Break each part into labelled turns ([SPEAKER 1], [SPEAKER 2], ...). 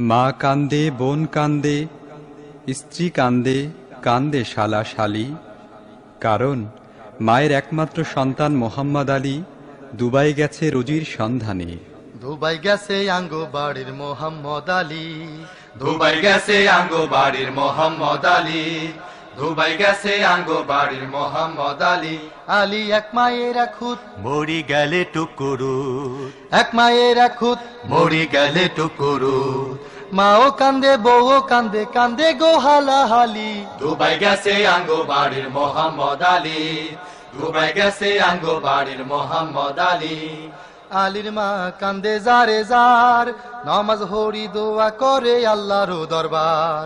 [SPEAKER 1] মা কান্দে, বোন কান্দে, স্ত্রী কান্দে, কান্দে শালা শালী। কারণ মায়ের একমাত্র সন্তান মোহাম্মদ আলী দুবাই গেছে রুজির সন্ধানে।
[SPEAKER 2] দুবাই গেছে আঙ্গো বাড়ির মোহাম্মদ আলী,
[SPEAKER 3] দুবাই গেছে আঙ্গো বাড়ির মোহাম্মদ আলী, দুবাই গেছে আঙ্গো বাড়ির মোহাম্মদ আলী।
[SPEAKER 2] আলী এক মায়ের খুদ
[SPEAKER 3] মরি গেলে টুকুরু,
[SPEAKER 2] এক মায়ের খুদ
[SPEAKER 3] মরি গেলে টুকুরু।
[SPEAKER 2] মাও কান্দে, বউও কান্দে, কান্দে গো হালাহালি।
[SPEAKER 3] দুবাই গেছে আঙ্গো বাড়ির মোহাম্মদ আলী, দুবাই গেছে আঙ্গো বাড়ির মোহাম্মদ আলী।
[SPEAKER 2] আলীর মা কান্দে যারে যার, নামাজ হরি দোয়া করে আল্লাহর দরবার।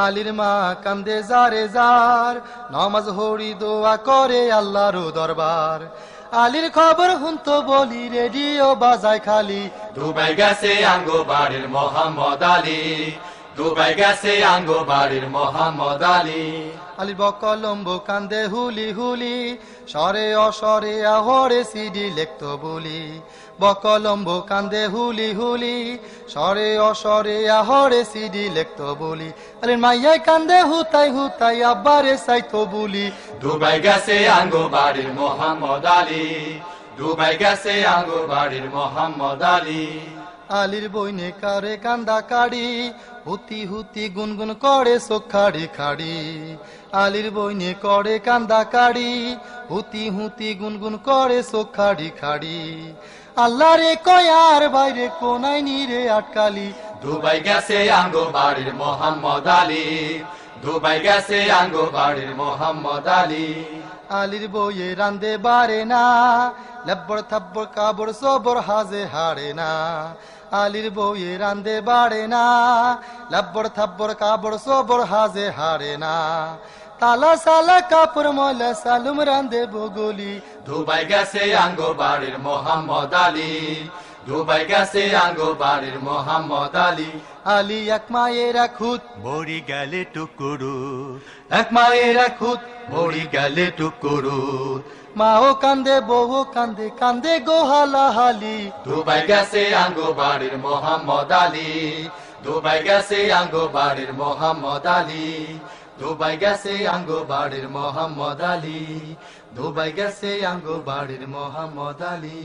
[SPEAKER 2] আলীর মা কান্দে যারে যার, নামাজ হরি দোয়া করে আল্লাহর দরবার। আলীর খবর হুনতো বলি, রেডিও বাজায় খালি।
[SPEAKER 3] দুবাই গেছে আঙ্গো বাড়ির মোহাম্মদ আলী, দুবাই গেছে আঙ্গো বাড়ির মোহাম্মদ আলী।
[SPEAKER 2] আলীর বকলম্ব কান্দে হুলি হুলি, স্বরে অস্বরে আহরে সিডি লেখতো বলি। বকলম্ব কান্দে হুলি হুলি, স্বরে অস্বরে আহরে সিডি লেখতো বলি। আলীর মাইয়াই কান্দে হুতাই হুতাই, আব্বারে চাইতো বলি।
[SPEAKER 3] দুবাই গেছে আঙ্গো বাড়ির মোহাম্মদ আলী, দুবাই গেছে আঙ্গো বাড়ির মোহাম্মদ আলী।
[SPEAKER 2] আলীর বইনে কারে কান্দা কাড়ি, হুতি হুতি গুনগুন করে চোখ খাড়ি খাড়ি। আলীর বইনে করে কান্দা কাড়ি, হুতি হুতি গুনগুন করে চোখ খাড়ি খাড়ি। আল্লাহ রে কয়ার বাইরে কোনায় নিরে আটকালি।
[SPEAKER 3] দুবাই গেছে আঙ্গো বাড়ির মোহাম্মদ আলী, দুবাই গেছে আঙ্গো বাড়ির মোহাম্মদ আলী।
[SPEAKER 2] আলীর বইয়ে রান্দে বারে না, লেব্বর থাব্বর কাবর সবর হাজে হারে না। আলীর বইয়ে রান্দে বাড়ে না, লেব্বর থাব্বর কাবর সবর হাজে হারে না। তালা সালা কাপড় ময়লা সালুম রান্দে বগলি।
[SPEAKER 3] দুবাই গেছে আঙ্গো বাড়ির মোহাম্মদ আলী, দুবাই গেছে আঙ্গো বাড়ির মোহাম্মদ আলী।
[SPEAKER 2] আলী এক মায়ের খুদ
[SPEAKER 3] মরি গেলে টুকুরু, এক মায়ের খুদ মরি গেলে টুকুরু।
[SPEAKER 2] মাও কান্দে, বউও কান্দে, কান্দে গো হালাহালি।
[SPEAKER 3] দুবাই গেছে আঙ্গো বাড়ির মোহাম্মদ আলী, দুবাই গেছে আঙ্গো বাড়ির মোহাম্মদ আলী, দুবাই গেছে আঙ্গো বাড়ির মোহাম্মদ আলী, দুবাই গেছে আঙ্গো বাড়ির মোহাম্মদ আলী।